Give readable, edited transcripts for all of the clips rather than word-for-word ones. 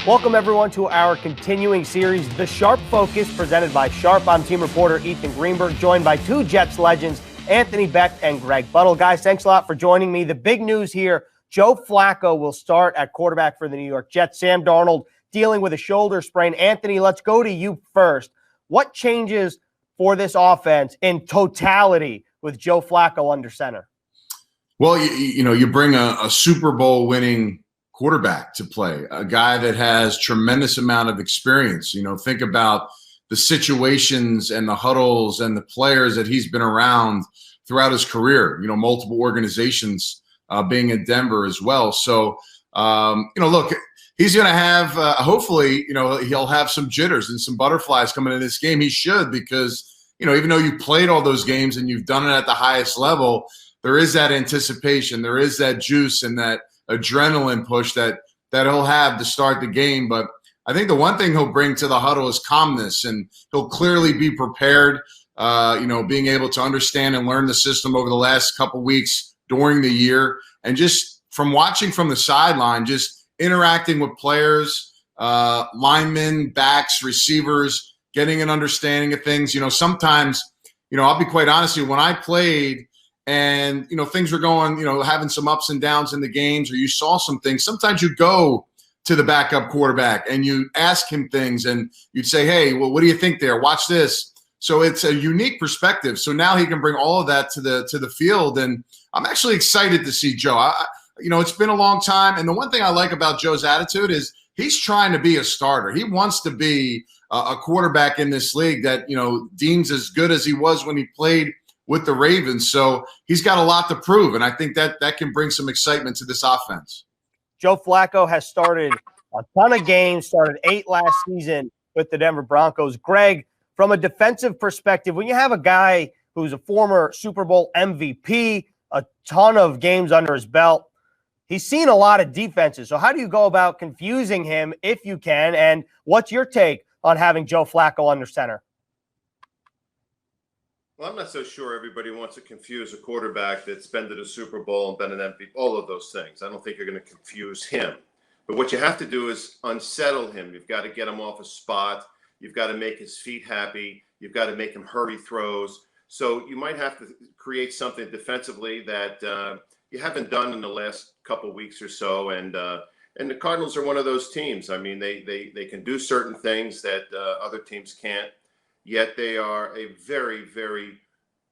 Welcome, everyone, to our continuing series, The Sharp Focus, presented by Sharp. I'm team reporter Ethan Greenberg, joined by two Jets legends, Anthony Beck and Greg Buttle. Guys, thanks a lot for joining me. The big news here, Joe Flacco will start at quarterback for the New York Jets. Sam Darnold dealing with a shoulder sprain. Anthony, let's go to you first. What changes for this offense in totality with Joe Flacco under center? Well, you bring a Super Bowl winning quarterback to play, a guy that has tremendous amount of experience. Think about the situations and the huddles and the players that he's been around throughout his career, multiple organizations, being in Denver as well. So, look, he's going to have, hopefully, he'll have some jitters and some butterflies coming into this game. He should, because, even though you played all those games and you've done it at the highest level, there is that anticipation, there is that juice and that adrenaline push that he'll have to start the game. But I think the one thing he'll bring to the huddle is calmness, and he'll clearly be prepared, being able to understand and learn the system over the last couple weeks during the year. And just from watching from the sideline, just interacting with players, linemen, backs, receivers, getting an understanding of things. Sometimes, I'll be quite honest with you, when I played and, things were going, having some ups and downs in the games, or you saw some things, sometimes you go to the backup quarterback and you ask him things and you'd say, hey, well, what do you think there? Watch this. So it's a unique perspective. So now he can bring all of that to the field. And I'm actually excited to see Joe. It's been a long time. And the one thing I like about Joe's attitude is he's trying to be a starter. He wants to be a quarterback in this league that, deems as good as he was when he played with the Ravens. So he's got a lot to prove. And I think that can bring some excitement to this offense. Joe Flacco has started a ton of games, started 8 last season with the Denver Broncos. Greg, from a defensive perspective, when you have a guy who's a former Super Bowl MVP, a ton of games under his belt, he's seen a lot of defenses. So how do you go about confusing him if you can? And what's your take on having Joe Flacco under center? Well, I'm not so sure everybody wants to confuse a quarterback that's been to the Super Bowl and been an MVP, all of those things. I don't think you're going to confuse him. But what you have to do is unsettle him. You've got to get him off a spot. You've got to make his feet happy. You've got to make him hurry throws. So you might have to create something defensively that you haven't done in the last couple weeks or so. And the Cardinals are one of those teams. I mean, they can do certain things that other teams can't. Yet they are a very, very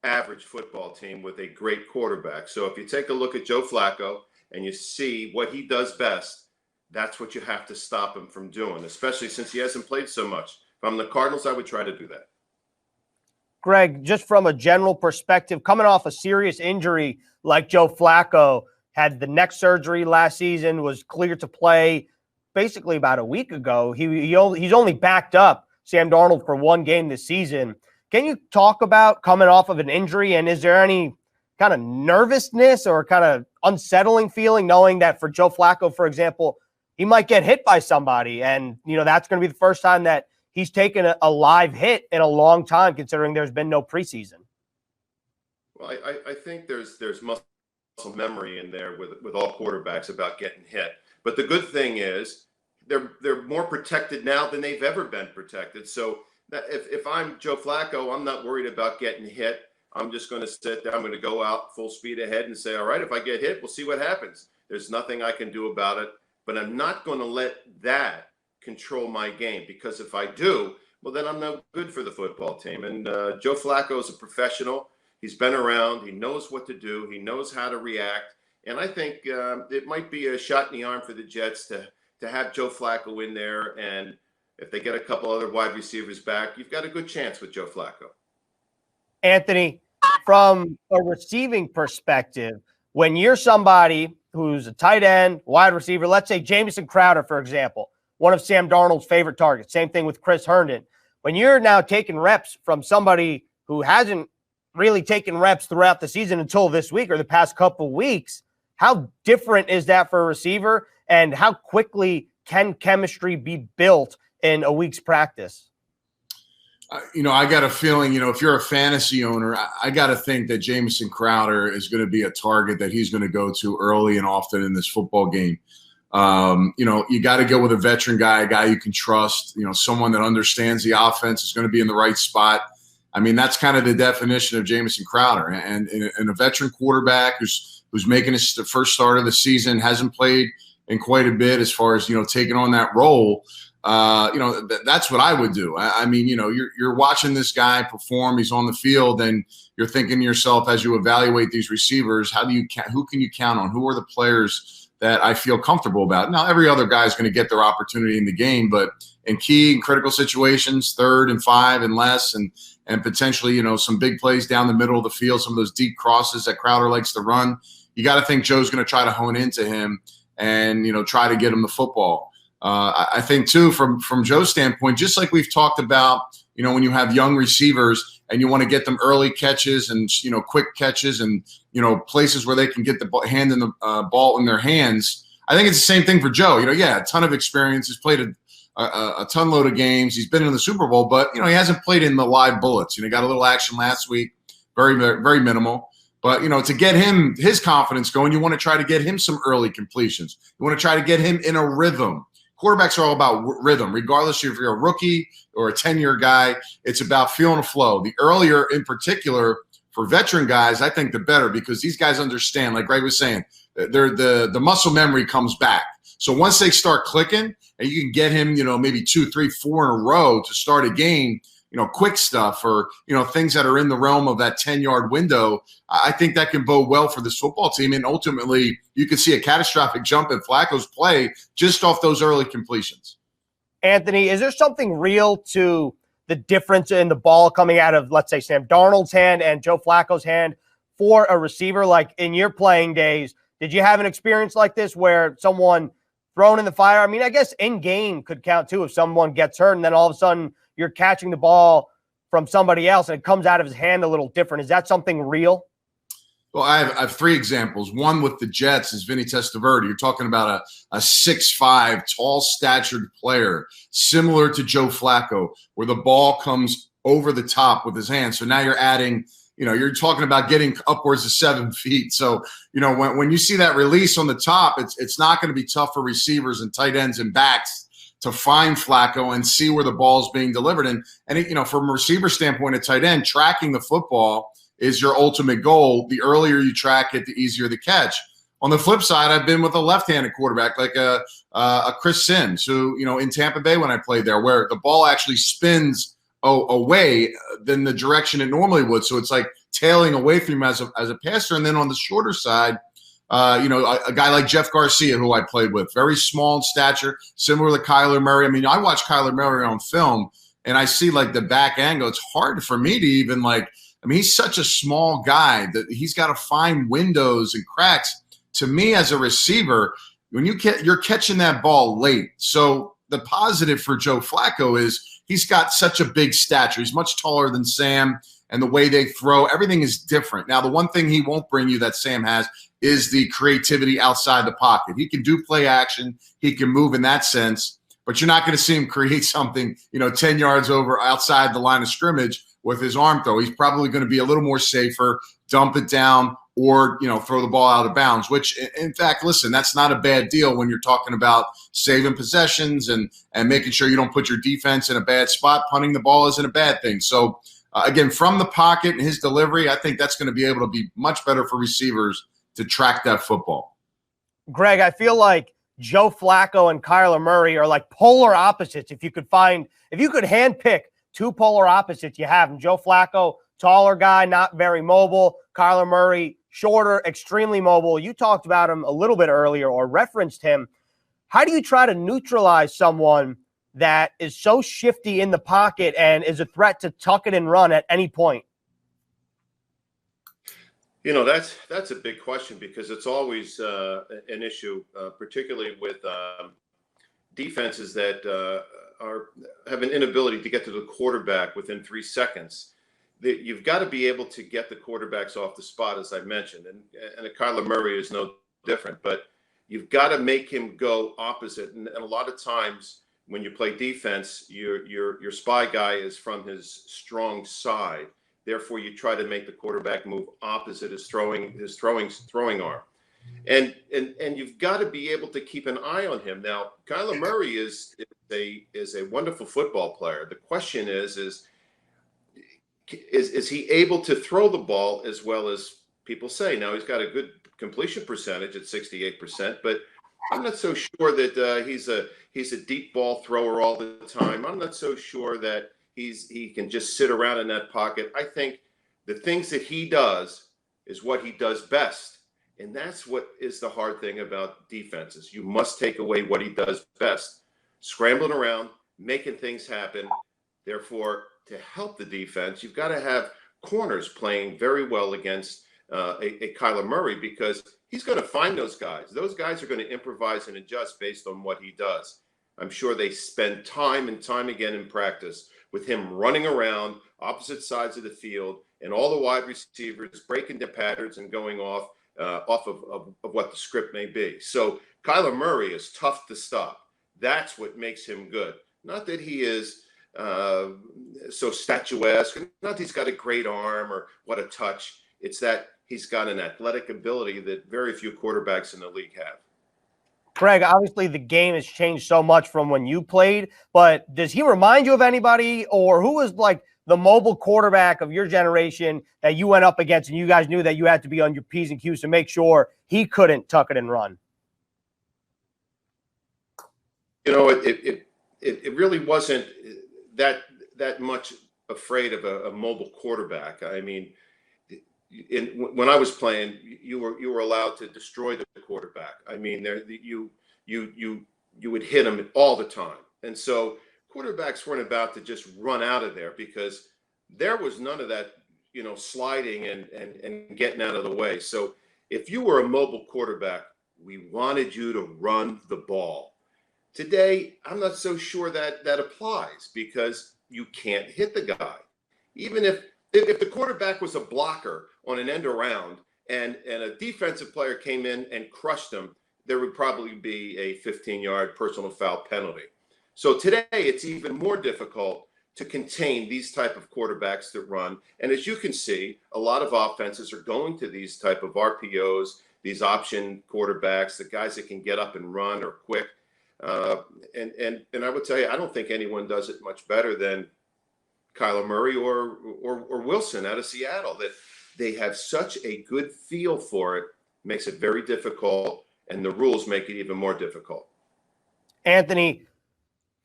average football team with a great quarterback. So if you take a look at Joe Flacco and you see what he does best, that's what you have to stop him from doing, especially since he hasn't played so much. If I'm the Cardinals, I would try to do that. Greg, just from a general perspective, coming off a serious injury like Joe Flacco, had the neck surgery last season, was cleared to play basically about a week ago. He's only backed up Sam Darnold for one game this season. Can you talk about coming off of an injury, and is there any kind of nervousness or kind of unsettling feeling knowing that for Joe Flacco, for example, he might get hit by somebody, and that's going to be the first time that he's taken a live hit in a long time, considering there's been no preseason? Well, I think there's muscle memory in there with all quarterbacks about getting hit. But the good thing is they're more protected now than they've ever been protected. So if I'm Joe Flacco, I'm not worried about getting hit. I'm just going to sit there. I'm going to go out full speed ahead and say, all right, if I get hit, we'll see what happens. There's nothing I can do about it. But I'm not going to let that control my game, because if I do, well, then I'm no good for the football team. And Joe Flacco is a professional. He's been around. He knows what to do. He knows how to react. And I think it might be a shot in the arm for the Jets to have Joe Flacco in there. And if they get a couple other wide receivers back, you've got a good chance with Joe Flacco. Anthony, from a receiving perspective, when you're somebody who's a tight end, wide receiver, let's say Jamison Crowder, for example, one of Sam Darnold's favorite targets, same thing with Chris Herndon. When you're now taking reps from somebody who hasn't really taken reps throughout the season until this week or the past couple weeks, how different is that for a receiver? And how quickly can chemistry be built in a week's practice? I got a feeling, if you're a fantasy owner, I got to think that Jamison Crowder is going to be a target that he's going to go to early and often in this football game. You got to go with a veteran guy, a guy you can trust, someone that understands the offense, is going to be in the right spot. I mean, that's kind of the definition of Jamison Crowder, and a veteran quarterback who's making his first start of the season, hasn't played in quite a bit as far as, taking on that role. That's what I would do. I mean, you're watching this guy perform. He's on the field, and you're thinking to yourself as you evaluate these receivers, who can you count on? Who are the players that I feel comfortable about? Now, every other guy is going to get their opportunity in the game, but in key and critical situations, 3rd and 5 and less, and potentially, some big plays down the middle of the field, some of those deep crosses that Crowder likes to run, you got to think Joe's going to try to hone into him and, try to get him the football. I think, too, from Joe's standpoint, just like we've talked about, when you have young receivers and you want to get them early catches and, quick catches and, places where they can get the ball in their hands. I think it's the same thing for Joe. A ton of experience. He's played a ton load of games. He's been in the Super Bowl, but, he hasn't played in the live bullets. Got a little action last week, very, very, very minimal. But, to get him his confidence going, you want to try to get him some early completions. You want to try to get him in a rhythm. Quarterbacks are all about rhythm, regardless if you're a rookie or a 10-year guy. It's about feeling a flow. The earlier, in particular, for veteran guys, I think the better, because these guys understand, like Greg was saying, the muscle memory comes back. So once they start clicking, and you can get him, maybe 2, 3, 4 in a row to start a game, quick stuff or, things that are in the realm of that 10-yard window, I think that can bode well for this football team. And ultimately, you could see a catastrophic jump in Flacco's play just off those early completions. Anthony, is there something real to the difference in the ball coming out of, let's say, Sam Darnold's hand and Joe Flacco's hand for a receiver? Like in your playing days, did you have an experience like this where someone thrown in the fire? I mean, I guess in game could count too if someone gets hurt and then all of a sudden you're catching the ball from somebody else and it comes out of his hand a little different. Is that something real? Well, I have 3 examples. One with the Jets is Vinny Testaverde. You're talking about a 6'5", tall-statured player, similar to Joe Flacco, where the ball comes over the top with his hand. So now you're adding, you're talking about getting upwards of 7 feet. So, when you see that release on the top, it's not going to be tough for receivers and tight ends and backs to find Flacco and see where the ball's being delivered. And from a receiver standpoint, a tight end, tracking the football is your ultimate goal. The earlier you track it, the easier the catch. On the flip side, I've been with a left-handed quarterback like a Chris Sims, who, in Tampa Bay when I played there, where the ball actually spins away than the direction it normally would. So it's like tailing away from him as a passer. And then on the shorter side, a guy like Jeff Garcia, who I played with, very small in stature, similar to Kyler Murray. I mean, I watch Kyler Murray on film, and I see like the back angle. It's hard for me to even he's such a small guy that he's got to find windows and cracks. To me, as a receiver, when you're catching that ball late. So the positive for Joe Flacco is he's got such a big stature. He's much taller than Sam, and the way they throw, everything is different. Now, the one thing he won't bring you that Sam has is the creativity outside the pocket. He can do play action. He can move in that sense, but you're not going to see him create something, 10 yards over outside the line of scrimmage with his arm throw. He's probably going to be a little more safer, dump it down, or, throw the ball out of bounds, which, in fact, listen, that's not a bad deal when you're talking about saving possessions and making sure you don't put your defense in a bad spot. Punting the ball isn't a bad thing. So, again, from the pocket and his delivery, I think that's going to be able to be much better for receivers to track that football. Greg, I feel like Joe Flacco and Kyler Murray are like polar opposites. If you could handpick 2 polar opposites, you have them. Joe Flacco, taller guy, not very mobile. Kyler Murray, shorter, extremely mobile. You talked about him a little bit earlier or referenced him. How do you try to neutralize someone that is so shifty in the pocket and is a threat to tuck it and run at any point? That's a big question, because it's always an issue, particularly with defenses that have an inability to get to the quarterback within 3 seconds. You've got to be able to get the quarterbacks off the spot, as I mentioned, and Kyler Murray is no different. But you've got to make him go opposite, and a lot of times when you play defense, your spy guy is from his strong side. Therefore, you try to make the quarterback move opposite his throwing arm. And you've got to be able to keep an eye on him. Now, Kyler Murray is a wonderful football player. The question is he able to throw the ball as well as people say? Now, he's got a good completion percentage at 68%, but I'm not so sure that he's a deep ball thrower all the time. I'm not so sure that he can just sit around in that pocket. I think the things that he does is what he does best. And that's what is the hard thing about defenses. You must take away what he does best, scrambling around, making things happen. Therefore, to help the defense, you've got to have corners playing very well against a Kyler Murray, because he's going to find those guys. Those guys are going to improvise and adjust based on what he does. I'm sure they spend time and time again in practice with him running around opposite sides of the field and all the wide receivers breaking the patterns and going off of what the script may be. So Kyler Murray is tough to stop. That's what makes him good. Not that he is so statuesque, not that he's got a great arm or what a touch. It's that he's got an athletic ability that very few quarterbacks in the league have. Greg, obviously the game has changed so much from when you played, but does he remind you of anybody, or who was like the mobile quarterback of your generation that you went up against and you guys knew that you had to be on your P's and Q's to make sure he couldn't tuck it and run? You know, it really wasn't that much afraid of a mobile quarterback. I mean, when I was playing, you were allowed to destroy the quarterback. I mean, you would hit him all the time, and so quarterbacks weren't about to just run out of there, because there was none of that, sliding and getting out of the way. So if you were a mobile quarterback, we wanted you to run the ball. Today, I'm not so sure that applies, because you can't hit the guy. Even if the quarterback was a blocker on an end around and a defensive player came in and crushed him, there would probably be a 15-yard personal foul penalty. So today, it's even more difficult to contain these type of quarterbacks that run. And as you can see, a lot of offenses are going to these type of RPOs, these option quarterbacks, the guys that can get up and run or quick. And I would tell you, I don't think anyone does it much better than Kyler Murray or Wilson out of Seattle. That they have such a good feel for it, makes it very difficult, and the rules make it even more difficult. Anthony,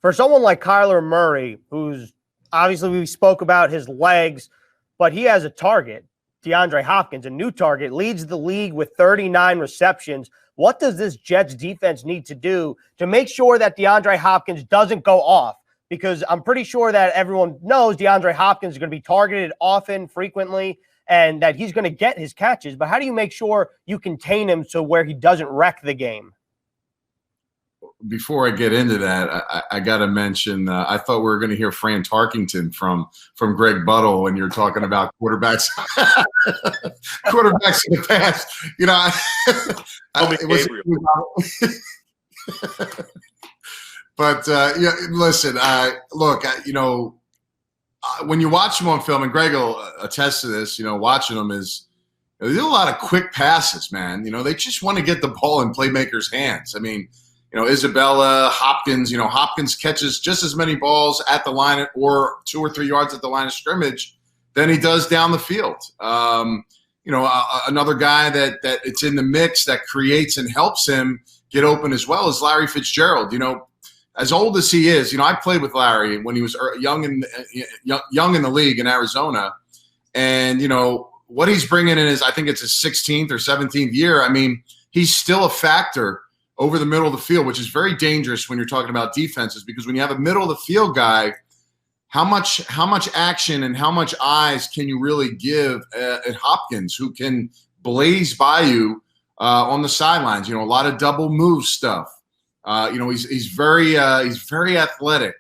for someone like Kyler Murray, who's obviously we spoke about his legs, but he has a target, DeAndre Hopkins, a new target, leads the league with 39 receptions. What does this Jets defense need to do to make sure that DeAndre Hopkins doesn't go off? Because I'm pretty sure that everyone knows DeAndre Hopkins is going to be targeted often, frequently, and that he's going to get his catches. But how do you make sure you contain him to where he doesn't wreck the game? Before I get into that, I got to mention, I thought we were going to hear Fran Tarkington from Greg Buttle when you're talking about quarterbacks. Quarterbacks in the past. But listen, look, when you watch them on film, and Greg will attest to this, watching them is they do a lot of quick passes, man. They just want to get the ball in playmakers' hands. I mean, Isabella, Hopkins, Hopkins catches just as many balls at the line or 2 or 3 yards at the line of scrimmage than he does down the field. Another guy that it's in the mix that creates and helps him get open as well is Larry Fitzgerald. As old as he is, I played with Larry when he was young in the league in Arizona. And, what he's bringing in is, I think it's his 16th or 17th year. I mean, he's still a factor over the middle of the field, which is very dangerous when you're talking about defenses, because when you have a middle of the field guy, how much action and how much eyes can you really give at Hopkins, who can blaze by you on the sidelines? A lot of double move stuff. He's very athletic.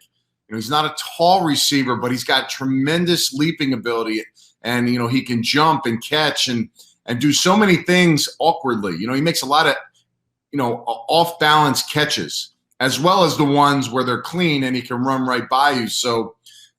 He's not a tall receiver, but he's got tremendous leaping ability, and he can jump and catch and do so many things awkwardly. He makes a lot of off balance catches, as well as the ones where they're clean and he can run right by you. So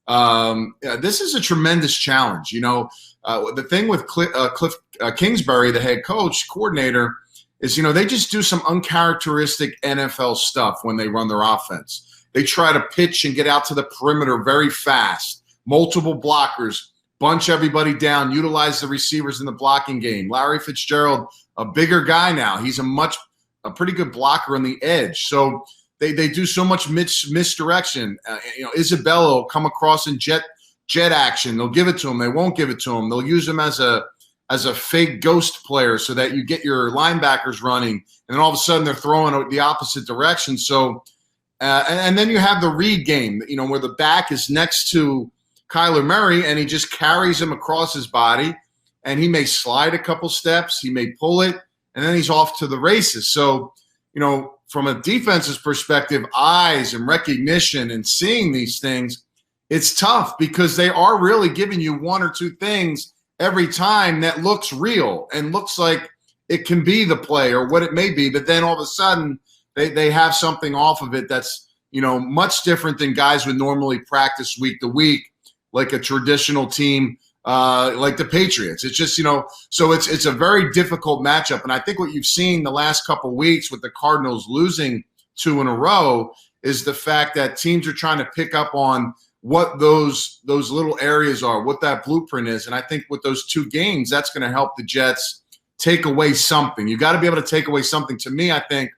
this is a tremendous challenge. The thing with Cliff Kingsbury, the head coordinator, is, they just do some uncharacteristic NFL stuff when they run their offense. They try to pitch and get out to the perimeter very fast, multiple blockers, bunch everybody down, utilize the receivers in the blocking game. Larry Fitzgerald, a bigger guy now. He's a pretty good blocker on the edge. So they do so much misdirection. Isabella will come across in jet action. They'll give it to him. They won't give it to him. They'll use him as a fake ghost player so that you get your linebackers running, and then all of a sudden they're throwing the opposite direction. So, and then you have the read game, where the back is next to Kyler Murray and he just carries him across his body, and he may slide a couple steps, he may pull it, and then he's off to the races. So, from a defense's perspective, eyes and recognition and seeing these things, it's tough because they are really giving you one or two things every time that looks real and looks like it can be the play or what it may be. But then all of a sudden they have something off of it that's, much different than guys would normally practice week to week, like a traditional team like the Patriots. It's just, so it's a very difficult matchup. And I think what you've seen the last couple of weeks with the Cardinals losing 2 in a row is the fact that teams are trying to pick up on what those little areas are, what that blueprint is. And I think with those 2 games, that's going to help the Jets take away something. You got to be able to take away something. To me, I think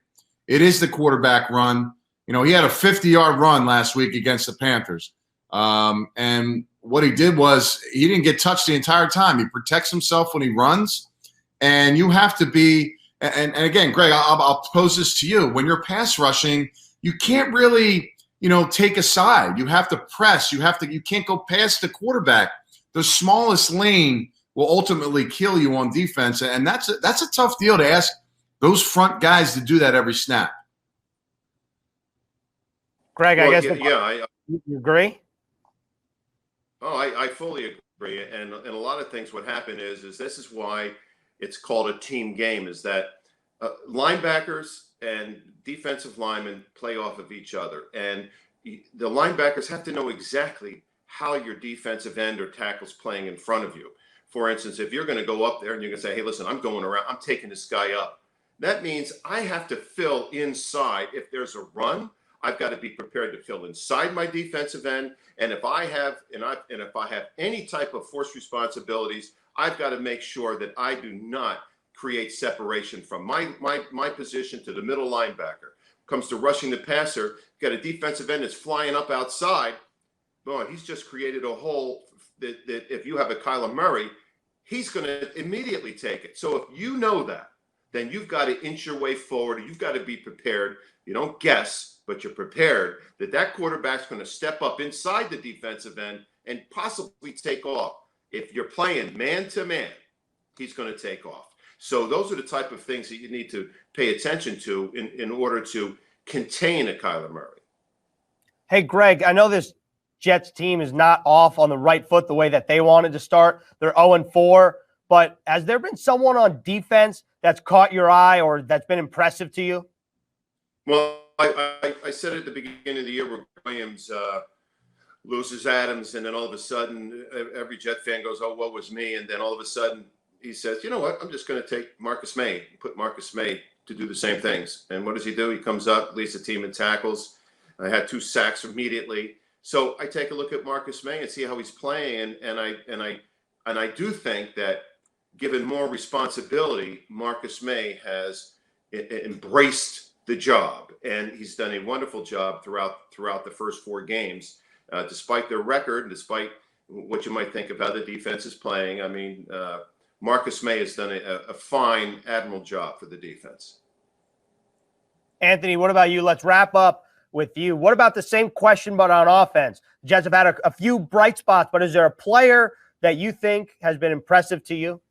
it is the quarterback run. He had a 50-yard run last week against the Panthers. And what he did was he didn't get touched the entire time. He protects himself when he runs. And you have to be – and again, Greg, I'll pose this to you. When you're pass rushing, you can't really – take a side. You have to press. You can't go past the quarterback. The smallest lane will ultimately kill you on defense. And that's a tough deal to ask those front guys to do that every snap. Greg, I guess. You agree? Oh, I fully agree. And a lot of things, what happened is this is why it's called a team game, is that linebackers and defensive linemen play off of each other. And the linebackers have to know exactly how your defensive end or tackle's playing in front of you. For instance, if you're going to go up there and you're going to say, hey, listen, I'm going around, I'm taking this guy up. That means I have to fill inside. If there's a run, I've got to be prepared to fill inside my defensive end. And if I have any type of force responsibilities, I've got to make sure that I do not create separation from my position to the middle linebacker. Comes to rushing the passer, got a defensive end that's flying up outside. Boy, he's just created a hole that if you have a Kyler Murray, he's going to immediately take it. So if you know that, then you've got to inch your way forward. You've got to be prepared. You don't guess, but you're prepared that quarterback's going to step up inside the defensive end and possibly take off. If you're playing man-to-man, he's going to take off. So those are the type of things that you need to pay attention to in order to contain a Kyler Murray. Hey, Greg, I know this Jets team is not off on the right foot the way that they wanted to start. They're 0-4. But has there been someone on defense that's caught your eye or that's been impressive to you? Well, I said at the beginning of the year where Williams loses Adams, and then all of a sudden every Jet fan goes, oh, what was me? And then all of a sudden he says, you know what, I'm just going to take Marcus Maye, put Marcus Maye to do the same things. And what does he do? He comes up, leads the team in tackles. I had 2 sacks immediately. So I take a look at Marcus Maye and see how he's playing. And I do think that given more responsibility, Marcus Maye has embraced the job, and he's done a wonderful job throughout the first 4 games, despite their record, despite what you might think of how the defense is playing. I mean, Marcus Maye has done a fine, admirable job for the defense. Anthony, what about you? Let's wrap up with you. What about the same question, but on offense? The Jets have had a few bright spots, but is there a player that you think has been impressive to you?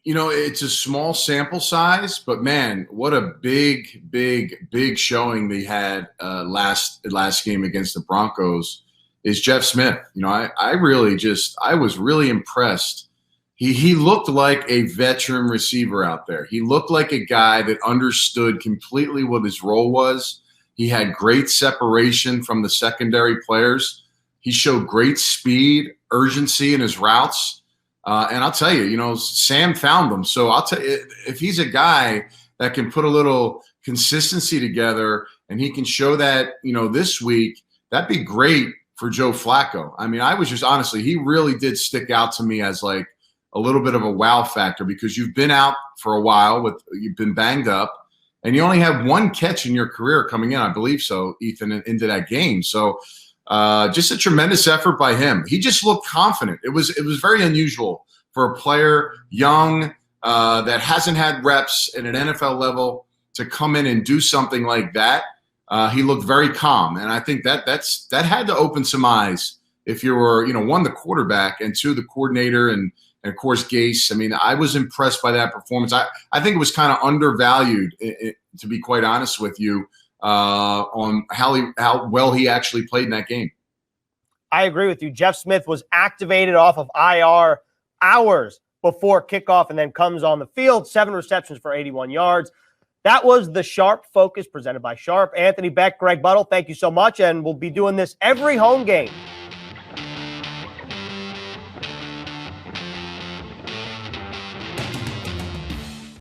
It's a small sample size, but man, what a big showing they had last game against the Broncos is Jeff Smith. I was really impressed. He looked like a veteran receiver out there. He looked like a guy that understood completely what his role was. He had great separation from the secondary players. He showed great speed, urgency in his routes. And I'll tell you, Sam found them. So I'll tell you, if he's a guy that can put a little consistency together and he can show that, this week, that'd be great for Joe Flacco. I mean, I was just honestly, he really did stick out to me as like a little bit of a wow factor because you've been out for a while you've been banged up and you only have one catch in your career coming in, I believe so, Ethan, into that game. So just a tremendous effort by him. He just looked confident. It was very unusual for a player young that hasn't had reps at an NFL level to come in and do something like that. He looked very calm, and I think that had to open some eyes if you were, one, the quarterback, and two, the coordinator, and of course Gase. I mean, I was impressed by that performance. I think it was kind of undervalued, to be quite honest with you, on how well he actually played in that game. I agree with you. Jeff Smith was activated off of IR hours before kickoff and then comes on the field, 7 receptions for 81 yards. That was the Sharp Focus presented by Sharp. Anthony Beck, Greg Buttle, thank you so much. And we'll be doing this every home game